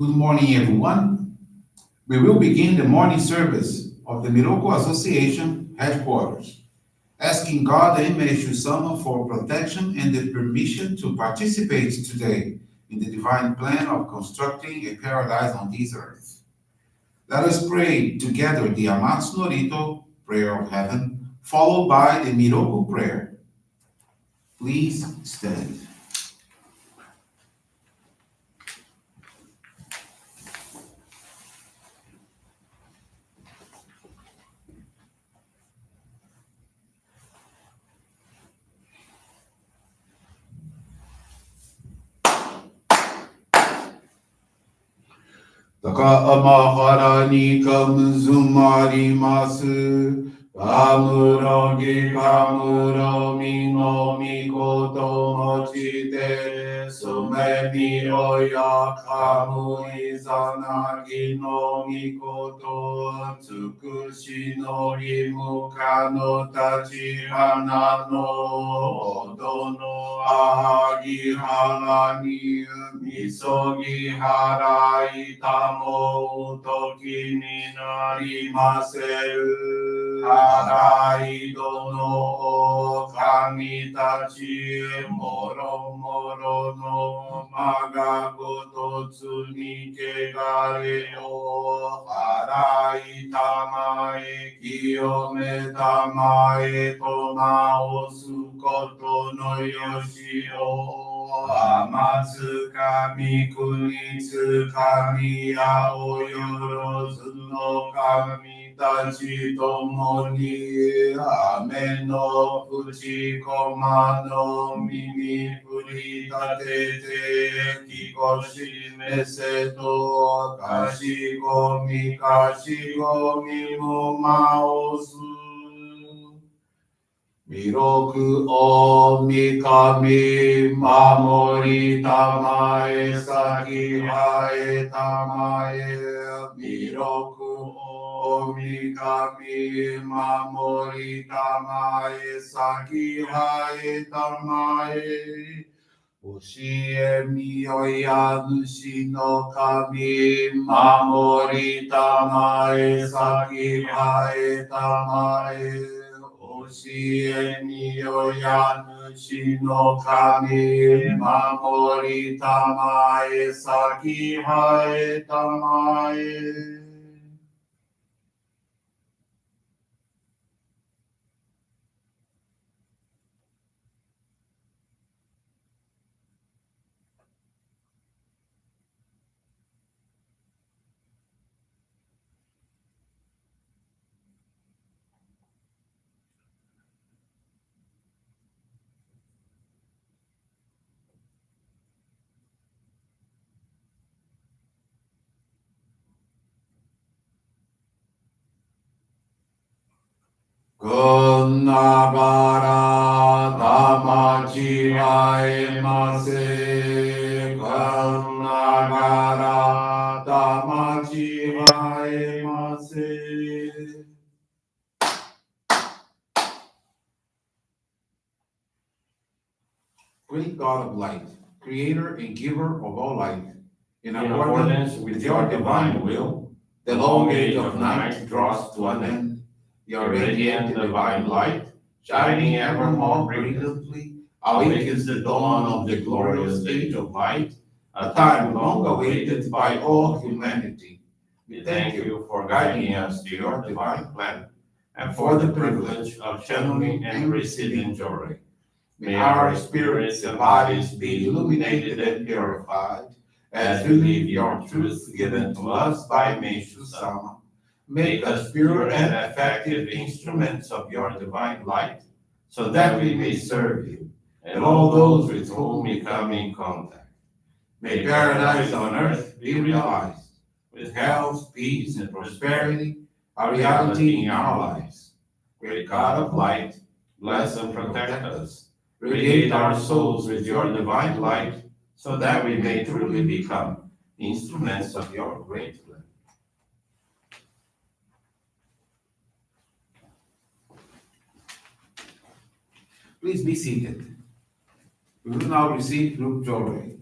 Good morning, everyone. We will begin the morning service of the Miroku Association headquarters, asking God and Meishu-sama for protection and the permission to participate today in the divine plan of constructing a paradise on this earth. Let us pray together the Amatsu-Norito prayer of heaven, followed by the Miroku prayer. Please stand. 高天原にかむずまります。かむろぎかむろみのみこともちて、すめみおやかむいざなぎのみこと、つくしのりむかのたちはなのほどのあぎはがにみそぎはらいたもうときになりませる。はらいどの神たちもろもろのまがごとつにけがれをはらいたまえ清めたまえと直すことのよしを天つかみ国つかみやおよろずの神たちともに雨の口駒の耳振り立ててきこしめせとかしごみもまおす弥勒を三神守りたまえ先はえたまえ弥勒を三神守りたまえ先はえたまえ教えみよや主の神守りたまえ先はえたまえ教えみよや主の神守りたまえ先はえたまえこんながらたまちはえませ。こんながらたまちはえませ。Great God of light, creator and giver of all light, in accordance with your divine will, the long age of night draws to an end. Your radiant divine light, shining ever more brilliantly, awakens the dawn of the glorious age of light, a time long awaited by all humanity. We thank you for guiding us to your divine plan, and for the privilege of channeling and receiving Johrei. May our spirits and bodies be illuminated and purified, as we live your truth given to us by Meishu-sama. Make us pure and effective instruments of your divine light, so that we may serve you and all those with whom we come in contact. May paradise on earth be realized, with health, peace, and prosperity, a reality in our lives. Great God of light, bless and protect us. Radiate our souls with your divine light, so that we may truly become instruments of your great plan. Please be seated. We will now receive group Johrei.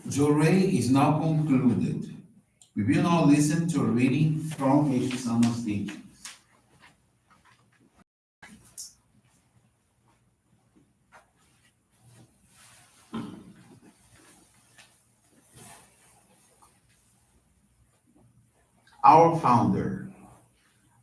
Johrei is now concluded. We will now listen to a reading from Meishu-sama's teachings. Our founder.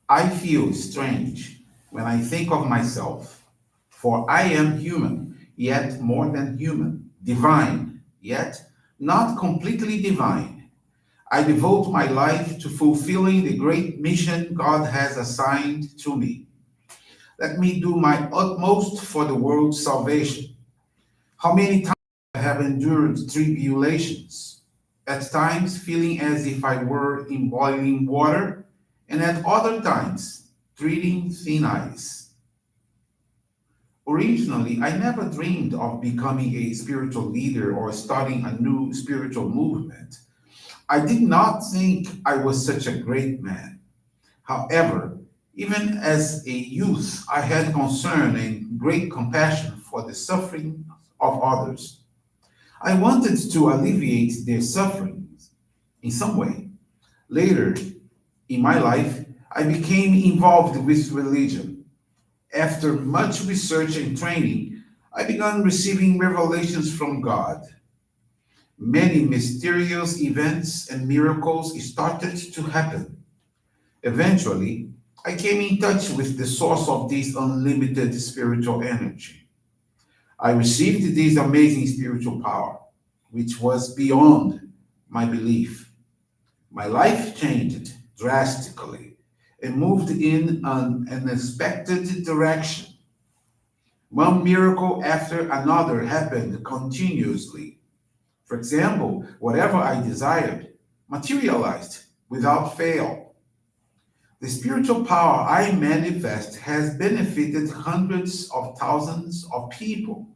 I feel strange when I think of myself, for I am human, yet more than human, divine, yet not completely divine. I devote my life to fulfilling the great mission God has assigned to me. Let me do my utmost for the world's salvation. How many times I have endured tribulations, at times feeling as if I were in boiling water, and at other times treading thin ice. Originally, I never dreamed of becoming a spiritual leader or starting a new spiritual movement. I did not think I was such a great man. However, even as a youth, I had concern and great compassion for the suffering of others. I wanted to alleviate their sufferings in some way. Later in my life, I became involved with religion. After much research and training, I began receiving revelations from God. Many mysterious events and miracles started to happen. Eventually, I came in touch with the source of this unlimited spiritual energy. I received this amazing spiritual power, which was beyond my belief. My life changed drastically and moved in an unexpected direction. One miracle after another happened continuously. For example, whatever I desired materialized without fail. The spiritual power I manifest has benefited hundreds of thousands of people.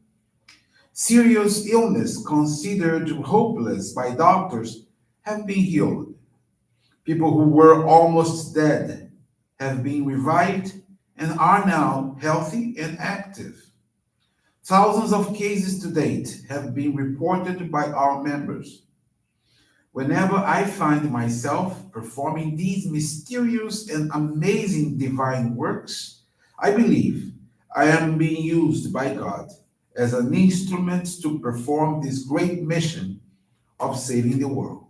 Serious illness considered hopeless by doctors have been healed. People who were almost dead have been revived and are now healthy and active. Thousands of cases to date have been reported by our members. Whenever I find myself performing these mysterious and amazing divine works, I believe I am being used by God as an instrument to perform this great mission of saving the world.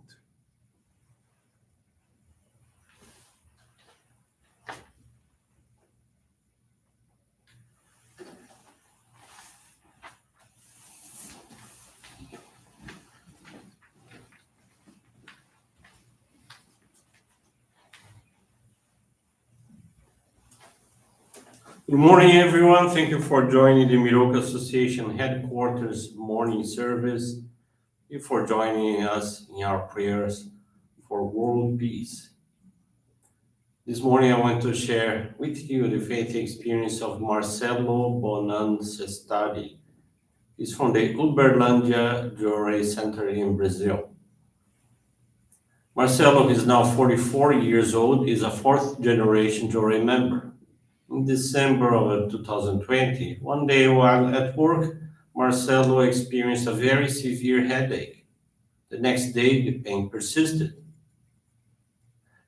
Good morning, everyone. Thank you for joining the Miroku Association headquarters morning service. Thank you for joining us in our prayers for world peace. This morning, I want to share with you the faith experience of Marcelo Bonancestadi. He's from the Uberlândia Johrei Center in Brazil. Marcelo is now 44 years old, is a fourth generation Johrei member. In December of 2020, one day while at work, Marcelo experienced a very severe headache. The next day, the pain persisted.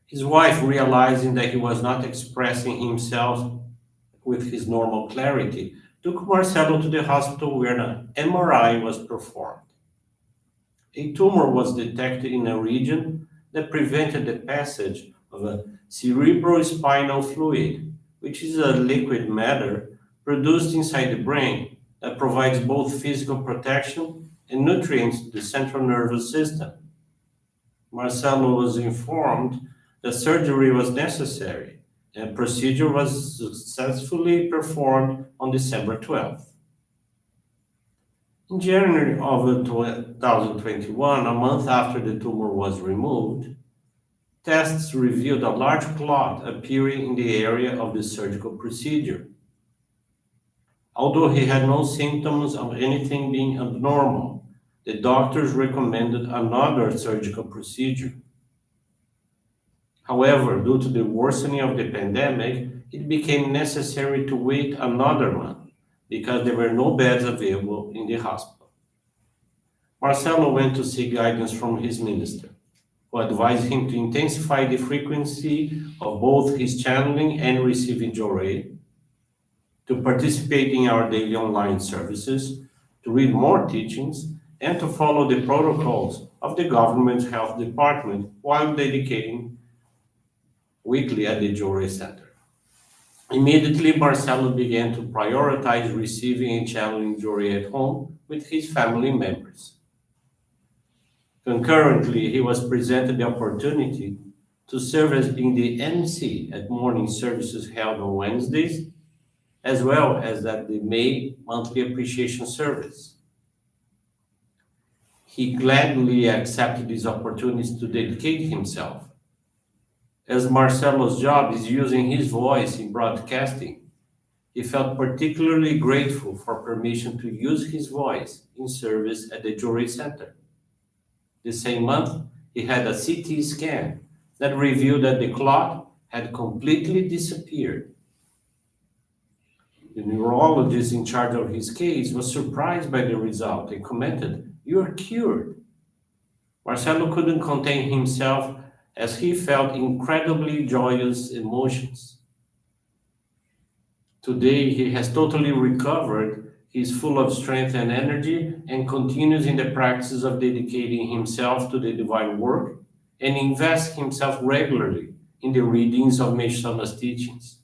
His wife, realizing that he was not expressing himself with his normal clarity, took Marcelo to the hospital where an MRI was performed. A tumor was detected in a region that prevented the passage of a cerebrospinal fluid, which is a liquid matter produced inside the brain that provides both physical protection and nutrients to the central nervous system. Marcelo was informed that surgery was necessary, and a procedure was successfully performed on December 12th. In January of 2021, a month after the tumor was removed, tests revealed a large clot appearing in the area of the surgical procedure. Although he had no symptoms of anything being abnormal, the doctors recommended another surgical procedure. However, due to the worsening of the pandemic, it became necessary to wait another month because there were no beds available in the hospital. Marcelo went to seek guidance from his minister, who advised him to intensify the frequency of both his channeling and receiving Johrei, to participate in our daily online services, to read more teachings, and to follow the protocols of the government health department while dedicating weekly at the Johrei Center. Immediately, Marcelo began to prioritize receiving and channeling Johrei at home with his family members. Concurrently, he was presented the opportunity to serve as being the MC at morning services held on Wednesdays, as well as at the May monthly appreciation service. He gladly accepted these opportunities to dedicate himself. As Marcelo's job is using his voice in broadcasting, he felt particularly grateful for permission to use his voice in service at the Johrei Center. The same month, he had a CT scan that revealed that the clot had completely disappeared. The neurologist in charge of his case was surprised by the result and commented, "You are cured." Marcelo couldn't contain himself as he felt incredibly joyous emotions. Today, he has totally recovered. He is full of strength and energy and continues in the practice of dedicating himself to the divine work and invests himself regularly in the readings of Meishu-sama's teachings.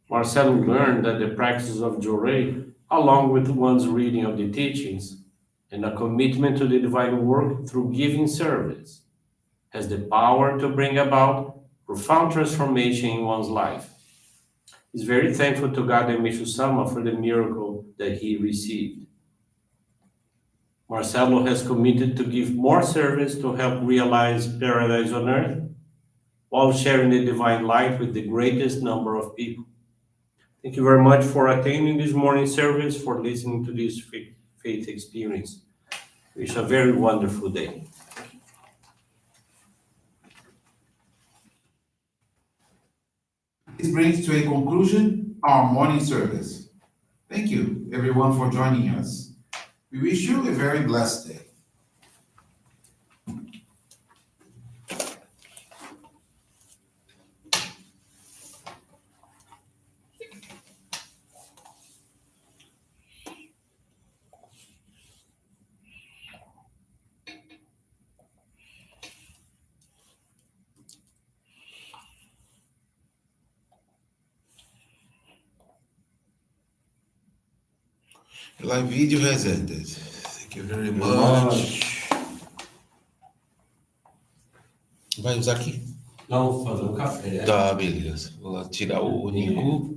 Marcelo learned that the practice of Johrei, along with one's reading of the teachings and a commitment to the divine work through giving service, has the power to bring about profound transformation in one's life. He's very thankful to God and Meishu-sama for the miracle that he received. Marcelo has committed to give more service to help realize paradise on earth while sharing the divine light with the greatest number of people. Thank you very much for attending this morning service, for listening to this faith experience. Wish a very wonderful day. This brings to a conclusion our morning service. Thank you, everyone, for joining us. We wish you a very blessed day. The live video has ended. Thank you very much. Vai usar aqui? Não, fazer um café. Tá, beleza. Vou lá tirar o único.